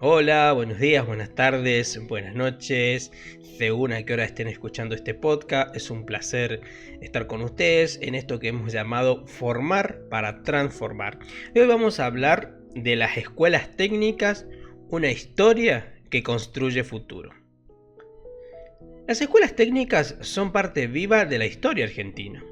Hola, buenos días, buenas tardes, buenas noches, según a qué hora estén escuchando este podcast. Es un placer estar con ustedes en esto que hemos llamado Formar para Transformar. Hoy vamos a hablar de las escuelas técnicas, una historia que construye futuro. Las escuelas técnicas son parte viva de la historia argentina.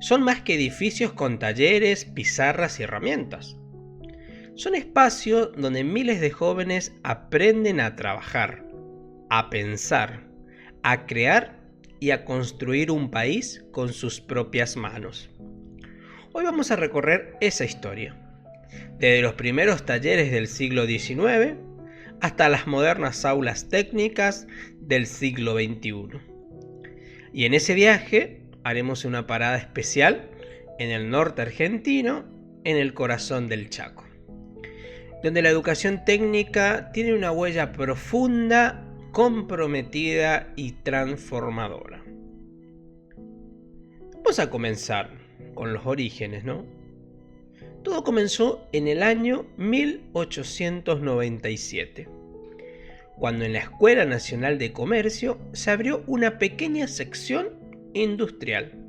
Son más que edificios con talleres, pizarras y herramientas. Son espacios donde miles de jóvenes aprenden a trabajar, a pensar, a crear y a construir un país con sus propias manos. Hoy vamos a recorrer esa historia, desde los primeros talleres del siglo XIX hasta las modernas aulas técnicas del siglo XXI. Y en ese viaje haremos una parada especial en el norte argentino, en el corazón del Chaco, donde la educación técnica tiene una huella profunda, comprometida y transformadora. Vamos a comenzar con los orígenes, ¿no? Todo comenzó en el año 1897, cuando en la Escuela Nacional de Comercio se abrió una pequeña sección industrial.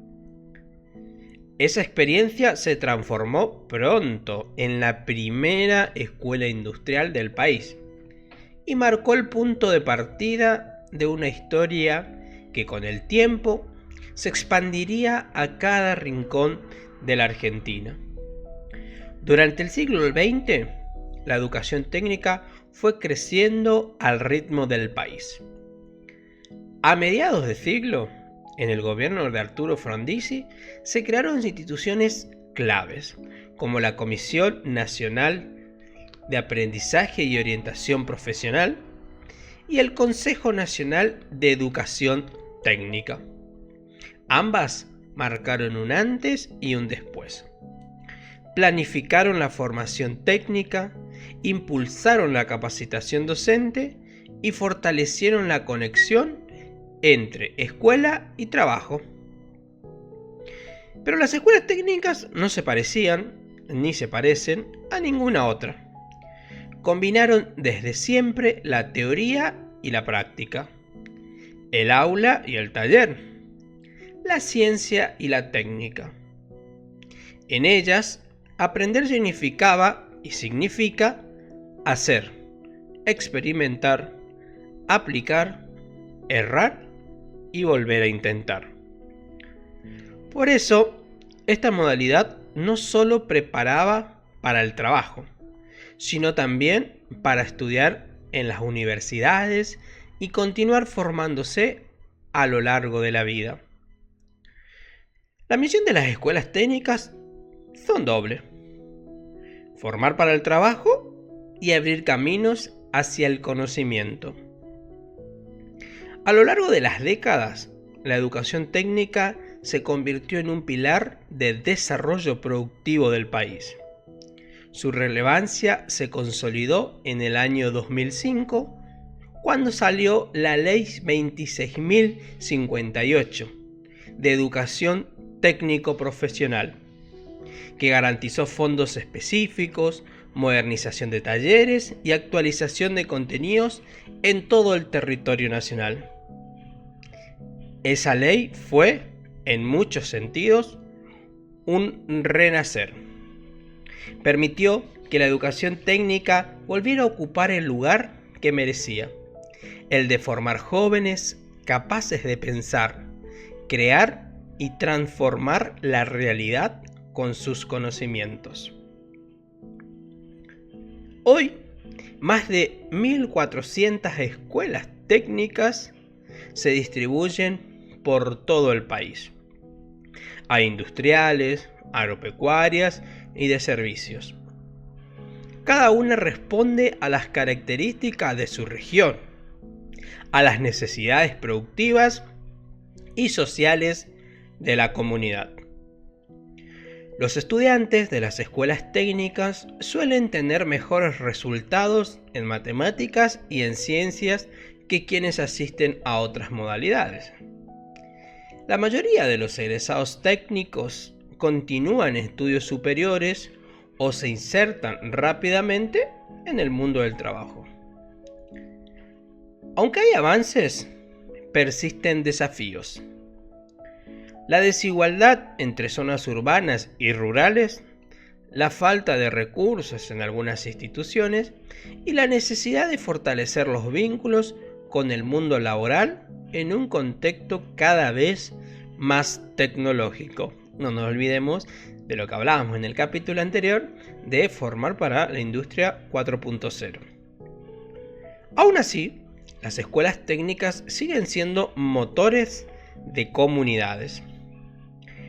Esa experiencia se transformó pronto en la primera escuela industrial del país y marcó el punto de partida de una historia que con el tiempo se expandiría a cada rincón de la Argentina. Durante el siglo XX, la educación técnica fue creciendo al ritmo del país. A mediados de siglo, en el gobierno de Arturo Frondizi se crearon instituciones claves, como la Comisión Nacional de Aprendizaje y Orientación Profesional y el Consejo Nacional de Educación Técnica. Ambas marcaron un antes y un después. Planificaron la formación técnica, impulsaron la capacitación docente y fortalecieron la conexión entre escuela y trabajo. Pero las escuelas técnicas no se parecían, ni se parecen, a ninguna otra. Combinaron desde siempre la teoría y la práctica, el aula y el taller, la ciencia y la técnica. En ellas, aprender significaba y significa hacer, experimentar, aplicar, errar y volver a intentar. Por eso, esta modalidad no solo preparaba para el trabajo, sino también para estudiar en las universidades y continuar formándose a lo largo de la vida. La misión de las escuelas técnicas son doble: formar para el trabajo y abrir caminos hacia el conocimiento. A lo largo de las décadas, la educación técnica se convirtió en un pilar de desarrollo productivo del país. Su relevancia se consolidó en el año 2005, cuando salió la Ley 26.058 de Educación Técnico-Profesional, que garantizó fondos específicos, modernización de talleres y actualización de contenidos en todo el territorio nacional. Esa ley fue, en muchos sentidos, un renacer. Permitió que la educación técnica volviera a ocupar el lugar que merecía, el de formar jóvenes capaces de pensar, crear y transformar la realidad con sus conocimientos. Hoy, más de 1.400 escuelas técnicas se distribuyen por todo el país. Hay industriales, agropecuarias y de servicios. Cada una responde a las características de su región, a las necesidades productivas y sociales de la comunidad. Los estudiantes de las escuelas técnicas suelen tener mejores resultados en matemáticas y en ciencias que quienes asisten a otras modalidades. La mayoría de los egresados técnicos continúan estudios superiores o se insertan rápidamente en el mundo del trabajo. Aunque hay avances, persisten desafíos. La desigualdad entre zonas urbanas y rurales, la falta de recursos en algunas instituciones y la necesidad de fortalecer los vínculos con el mundo laboral en un contexto cada vez más tecnológico. No nos olvidemos de lo que hablábamos en el capítulo anterior de formar para la industria 4.0. Aún así, las escuelas técnicas siguen siendo motores de comunidades.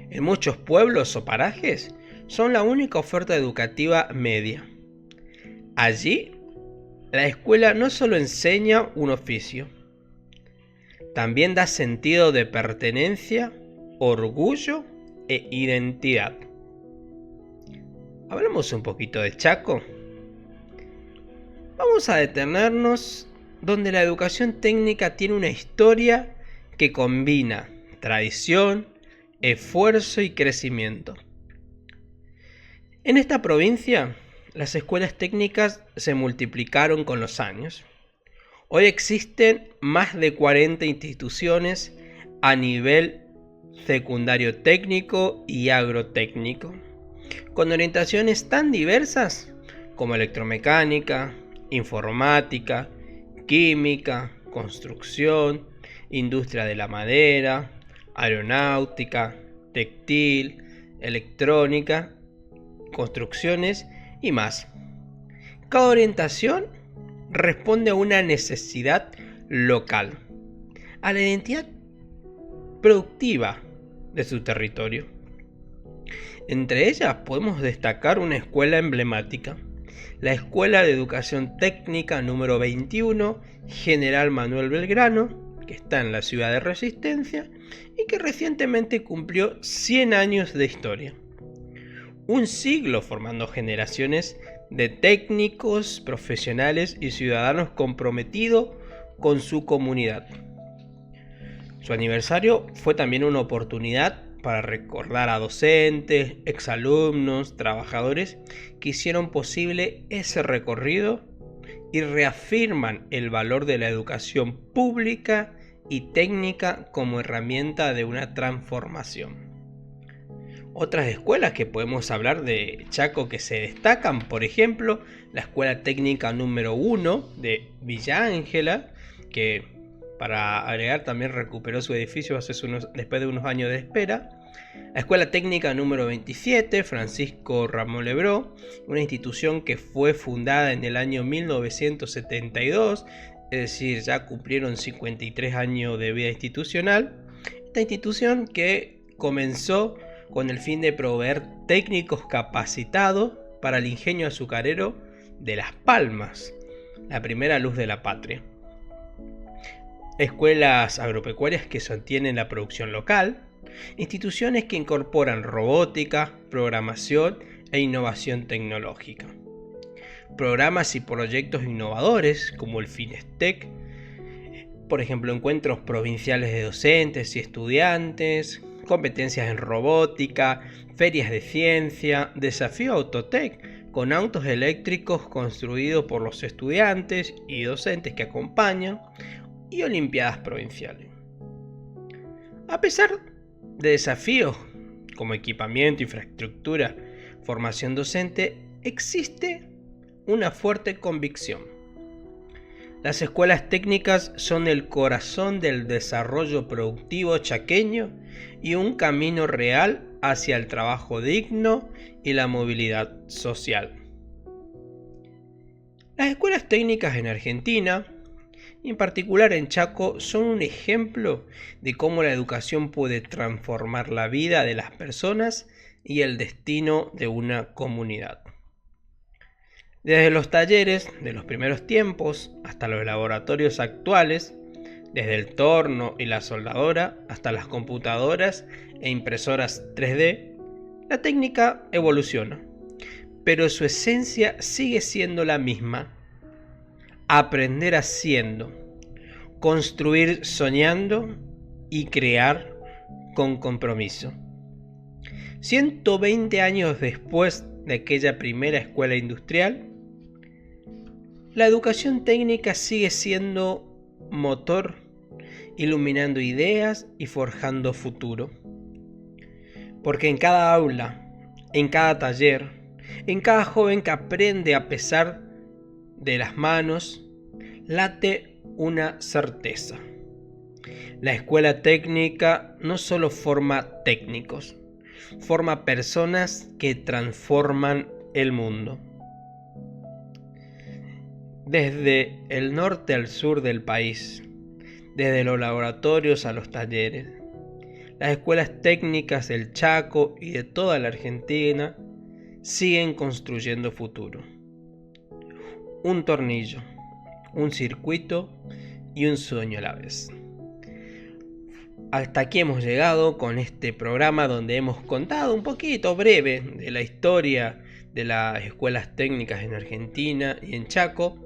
En muchos pueblos o parajes son la única oferta educativa media. Allí, la escuela no solo enseña un oficio, también da sentido de pertenencia, orgullo e identidad. Hablamos un poquito de Chaco. Vamos a detenernos donde la educación técnica tiene una historia que combina tradición, esfuerzo y crecimiento. En esta provincia, las escuelas técnicas se multiplicaron con los años. Hoy existen más de 40 instituciones a nivel secundario técnico y agrotécnico, con orientaciones tan diversas como electromecánica, informática, química, construcción, industria de la madera, aeronáutica, textil, electrónica, construcciones y más. Cada orientación responde a una necesidad local, a la identidad productiva de su territorio. Entre ellas podemos destacar una escuela emblemática, la Escuela de Educación Técnica número 21, General Manuel Belgrano, que está en la ciudad de Resistencia y que recientemente cumplió 100 años de historia. Un siglo formando generaciones de técnicos, profesionales y ciudadanos comprometidos con su comunidad. Su aniversario fue también una oportunidad para recordar a docentes, exalumnos, trabajadores que hicieron posible ese recorrido y reafirman el valor de la educación pública y técnica como herramienta de una transformación. Otras escuelas que podemos hablar de Chaco que se destacan, por ejemplo, la Escuela Técnica número 1 de Villa Ángela, que para agregar también recuperó su edificio después de unos años de espera. La Escuela Técnica número 27, Francisco Ramón Lebró, una institución que fue fundada en el año 1972, es decir, ya cumplieron 53 años de vida institucional. Esta institución que comenzó con el fin de proveer técnicos capacitados para el ingenio azucarero de Las Palmas, la primera luz de la patria. Escuelas agropecuarias que sostienen la producción local, instituciones que incorporan robótica, programación e innovación tecnológica. Programas y proyectos innovadores como el Finestec, por ejemplo, encuentros provinciales de docentes y estudiantes, competencias en robótica, ferias de ciencia, desafío Autotec con autos eléctricos construidos por los estudiantes y docentes que acompañan, y olimpiadas provinciales. A pesar de desafíos como equipamiento, infraestructura, formación docente, existe una fuerte convicción. Las escuelas técnicas son el corazón del desarrollo productivo chaqueño y un camino real hacia el trabajo digno y la movilidad social. Las escuelas técnicas en Argentina, y en particular en Chaco, son un ejemplo de cómo la educación puede transformar la vida de las personas y el destino de una comunidad. Desde los talleres de los primeros tiempos hasta los laboratorios actuales, desde el torno y la soldadora hasta las computadoras e impresoras 3D, la técnica evoluciona, pero su esencia sigue siendo la misma: aprender haciendo, construir soñando y crear con compromiso. 120 años después de aquella primera escuela industrial, la educación técnica sigue siendo motor, iluminando ideas y forjando futuro. Porque en cada aula, en cada taller, en cada joven que aprende a pesar de las manos, late una certeza. La escuela técnica no solo forma técnicos, forma personas que transforman el mundo. Desde el norte al sur del país, desde los laboratorios a los talleres, las escuelas técnicas del Chaco y de toda la Argentina siguen construyendo futuro. Un tornillo, un circuito y un sueño a la vez. Hasta aquí hemos llegado con este programa donde hemos contado un poquito breve de la historia de las escuelas técnicas en Argentina y en Chaco.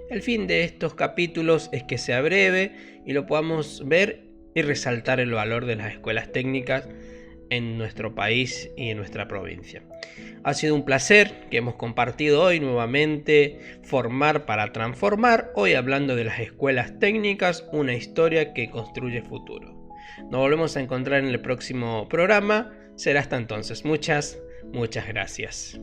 El fin de estos capítulos es que sea breve y lo podamos ver y resaltar el valor de las escuelas técnicas en nuestro país y en nuestra provincia. Ha sido un placer que hemos compartido hoy nuevamente Formar para Transformar, hoy hablando de las escuelas técnicas, una historia que construye futuro. Nos volvemos a encontrar en el próximo programa. Será hasta entonces. Muchas gracias.